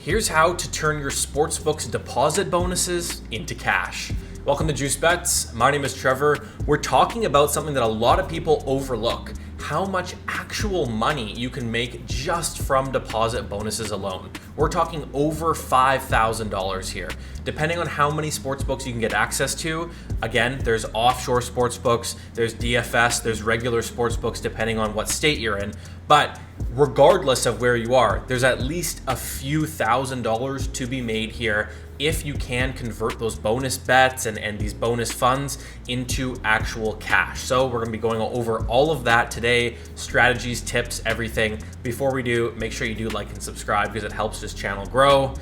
Here's how to turn your sportsbook's deposit bonuses into cash. Welcome to Juice Bets. My name is Trevor. We're talking about something that a lot of people overlook: how much actual money you can make just from deposit bonuses alone. We're talking over $5,000 here. Depending on how many sportsbooks you can get access to, again, there's offshore sportsbooks, there's DFS, there's regular sportsbooks depending on what state you're in. But regardless of where you are, there's at least a few $1,000s to be made here if you can convert those bonus bets and these bonus funds into actual cash. So we're gonna be going over all of that today: strategies, tips, everything. Before we do, make sure you do like and subscribe because it helps this channel grow.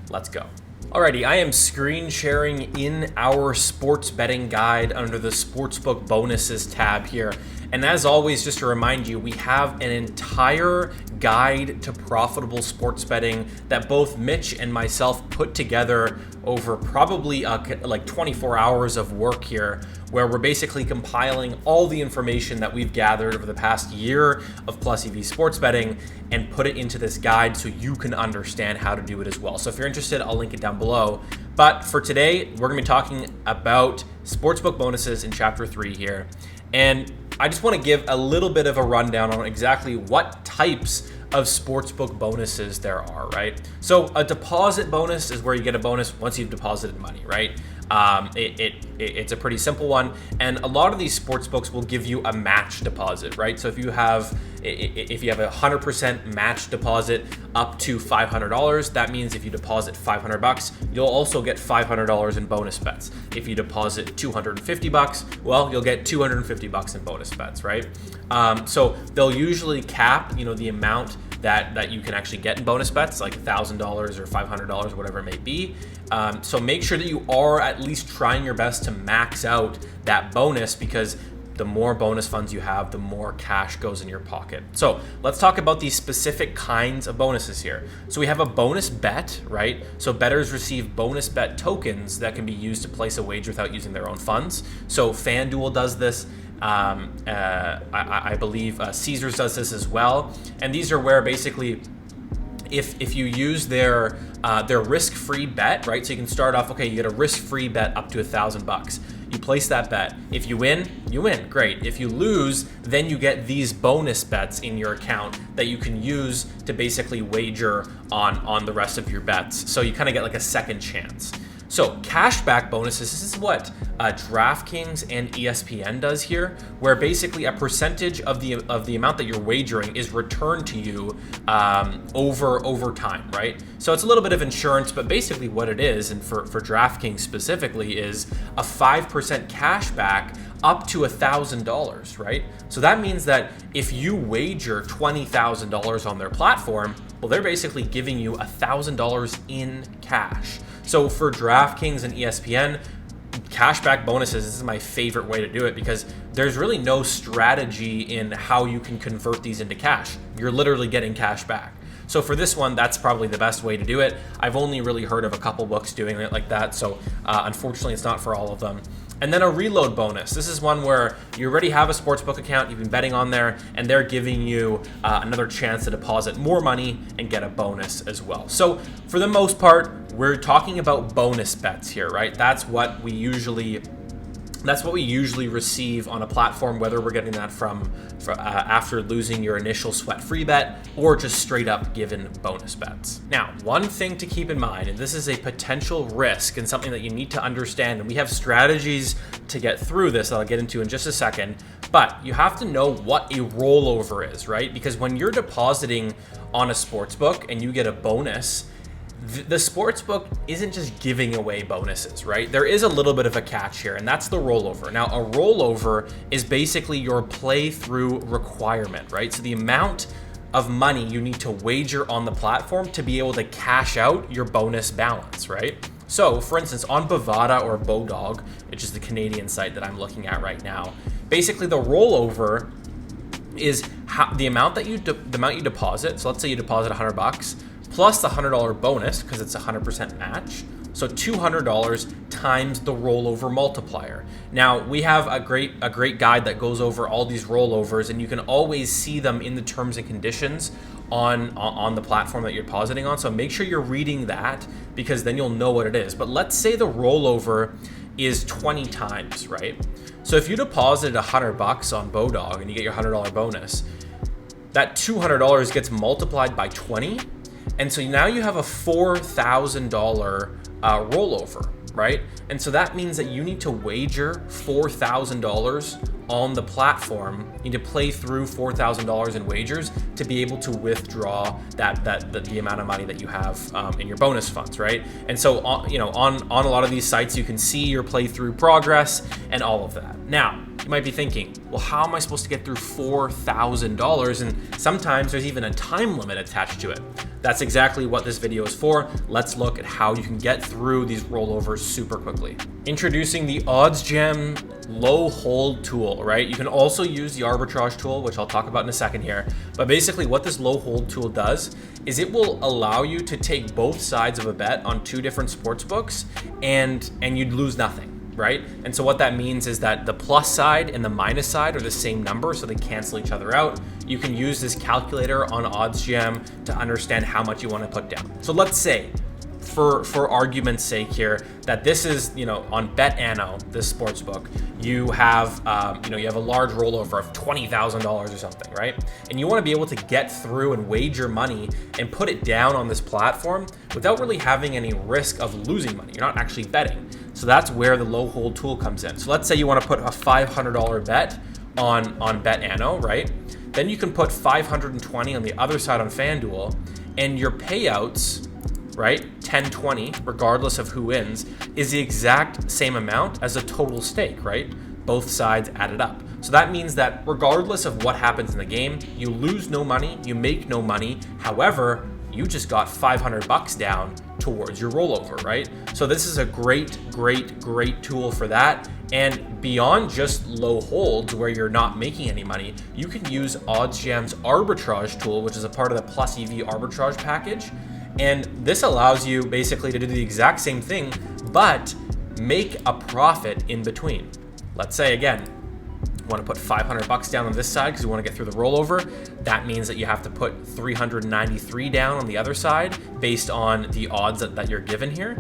Let's go. Alrighty, I am screen sharing in our sports betting guide under the Sportsbook Bonuses tab here. And as always, just to remind you, we have an entire guide to profitable sports betting that both Mitch and myself put together over probably like 24 hours of work here, where we're basically compiling all the information that we've gathered over the past year of Plus EV sports betting and put it into this guide so you can understand how to do it as well. So if you're interested, I'll link it down below. But for today, we're gonna be talking about sportsbook bonuses in chapter 3 here. And I just want to give a little bit of a rundown on exactly what types of sportsbook bonuses there are, right? So a deposit bonus is where you get a bonus once you've deposited money, right? It's a pretty simple one, and a lot of these sportsbooks will give you a match deposit, right? So if you have a 100% match deposit up to $500, that means if you deposit $500, you'll also get $500 in bonus bets. If you deposit $250, well, you'll get $250 in bonus bets, right? So they'll usually cap, the amount that you can actually get in bonus bets, like $1,000 or $500, whatever it may be. So make sure that you are at least trying your best to max out that bonus, because the more bonus funds you have, the more cash goes in your pocket. So let's talk about these specific kinds of bonuses here. So we have a bonus bet, right? So bettors receive bonus bet tokens that can be used to place a wager without using their own funds. So FanDuel does this. I believe Caesars does this as well. And these are where basically if you use their risk-free bet, right? So you can start off, okay, you get a risk-free bet up to $1,000. You place that bet. If you win, you win. Great. If you lose, then you get these bonus bets in your account that you can use to basically wager on the rest of your bets. So you kind of get like a second chance. So cashback bonuses, this is what DraftKings and ESPN does here, where basically a percentage of the amount that you're wagering is returned to you over time, right? So it's a little bit of insurance, but basically what it is, and for DraftKings specifically, is a 5% cashback up to $1,000, right? So that means that if you wager $20,000 on their platform, well, they're basically giving you $1,000 in cash. So for DraftKings and ESPN, cashback bonuses, this is my favorite way to do it, because there's really no strategy in how you can convert these into cash. You're literally getting cash back. So for this one, that's probably the best way to do it. I've only really heard of a couple books doing it like that, so unfortunately it's not for all of them. And then a reload bonus. This is one where you already have a sportsbook account, you've been betting on there, and they're giving you another chance to deposit more money and get a bonus as well. So for the most part, we're talking about bonus bets here, right? That's what we usually receive on a platform, whether we're getting that from after losing your initial sweat-free bet or just straight up given bonus bets. Now, one thing to keep in mind, and this is a potential risk and something that you need to understand, and we have strategies to get through this that I'll get into in just a second, but you have to know what a rollover is, right? Because when you're depositing on a sportsbook and you get a bonus, the sportsbook isn't just giving away bonuses, right? There is a little bit of a catch here, and that's the rollover. Now, a rollover is basically your playthrough requirement, right? So the amount of money you need to wager on the platform to be able to cash out your bonus balance, right? So, for instance, on Bovada or Bodog, which is the Canadian site that I'm looking at right now, basically the rollover is the amount you deposit. So let's say you deposit $100 plus the $100 bonus, because it's a 100% match. So $200 times the rollover multiplier. Now, we have a great guide that goes over all these rollovers, and you can always see them in the terms and conditions on the platform that you're depositing on. So make sure you're reading that, because then you'll know what it is. But let's say the rollover is 20 times, right? So if you deposited $100 on Bodog and you get your $100 bonus, that $200 gets multiplied by 20. And so now you have a $4,000 rollover, right? And so that means that you need to wager $4,000 on the platform. You need to play through $4,000 in wagers to be able to withdraw the amount of money that you have in your bonus funds, right? And so on a lot of these sites, you can see your playthrough progress and all of that. Now, you might be thinking, well, how am I supposed to get through $4,000? And sometimes there's even a time limit attached to it. That's exactly what this video is for. Let's look at how you can get through these rollovers super quickly. Introducing the OddsJam low hold tool, right? You can also use the arbitrage tool, which I'll talk about in a second here. But basically what this low hold tool does is it will allow you to take both sides of a bet on two different sports books and you'd lose nothing, right? And so what that means is that the plus side and the minus side are the same number, so they cancel each other out. You can use this calculator on OddsJam to understand how much you want to put down. So let's say, for argument's sake here, that this is, on BetAno, this sports book, you have you have a large rollover of $20,000 or something, right? And you want to be able to get through and wager money and put it down on this platform without really having any risk of losing money. You're not actually betting. So that's where the low hold tool comes in. So let's say you want to put a $500 bet on BetAno, right? Then you can put 520 on the other side on FanDuel, and your payouts, right, 10-20, regardless of who wins, is the exact same amount as a total stake, right? Both sides added up. So that means that regardless of what happens in the game, you lose no money, you make no money. However, you just got $500 down towards your rollover, right? So this is a great tool for that. And beyond just low holds where you're not making any money, you can use OddsJam's arbitrage tool, which is a part of the Plus EV arbitrage package. And this allows you basically to do the exact same thing, but make a profit in between. Let's say, again, you want to put $500 down on this side because you want to get through the rollover. That means that you have to put 393 down on the other side based on the odds that you're given here.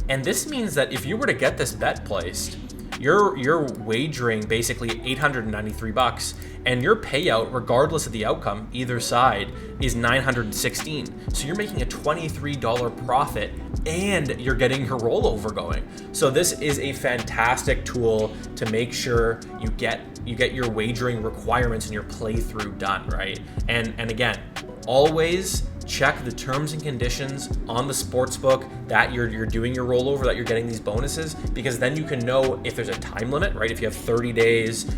And this means that if you were to get this bet placed, you're wagering basically $893, and your payout, regardless of the outcome, either side, is $916. So you're making a $23 profit, and you're getting your rollover going. So this is a fantastic tool to make sure you get your wagering requirements and your playthrough done, right? And again, always check the terms and conditions on the sportsbook that you're doing your rollover, that you're getting these bonuses, because then you can know if there's a time limit, right? If you have 30 days,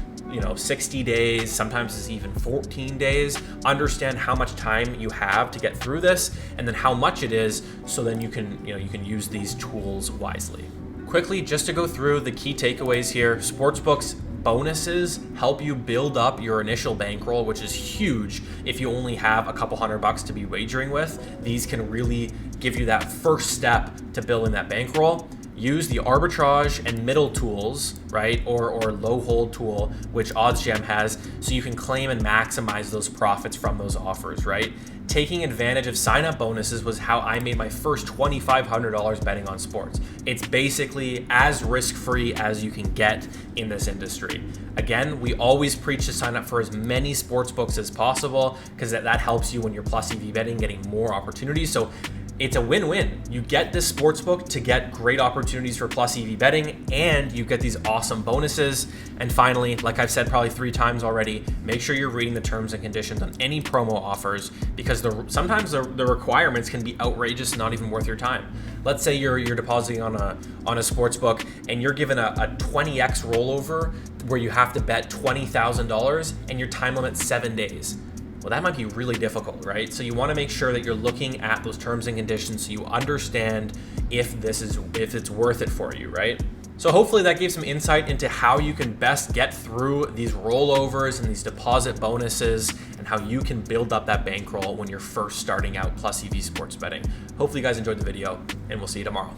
60 days, sometimes it's even 14 days. Understand how much time you have to get through this, and then how much it is, so then you can use these tools wisely. Quickly, just to go through the key takeaways here, sportsbooks bonuses help you build up your initial bankroll, which is huge. If you only have a couple $100 to be wagering with, these can really give you that first step to building that bankroll. Use the arbitrage and middle tools, right, or low hold tool, which OddsJam has, so you can claim and maximize those profits from those offers, right? Taking advantage of sign-up bonuses was how I made my first $2,500 betting on sports. It's basically as risk-free as you can get in this industry. Again, we always preach to sign up for as many sports books as possible, because that helps you when you're Plus EV betting, getting more opportunities. So it's a win-win. You get this sportsbook to get great opportunities for Plus EV betting, and you get these awesome bonuses. And finally, like I've said probably 3 times already, make sure you're reading the terms and conditions on any promo offers, because sometimes the requirements can be outrageous and not even worth your time. Let's say you're depositing on a sportsbook and you're given a 20x rollover where you have to bet $20,000 and your time limit's 7 days. Well, that might be really difficult, right? So you want to make sure that you're looking at those terms and conditions so you understand if it's worth it for you, right? So hopefully that gave some insight into how you can best get through these rollovers and these deposit bonuses, and how you can build up that bankroll when you're first starting out Plus EV sports betting. Hopefully you guys enjoyed the video, and we'll see you tomorrow.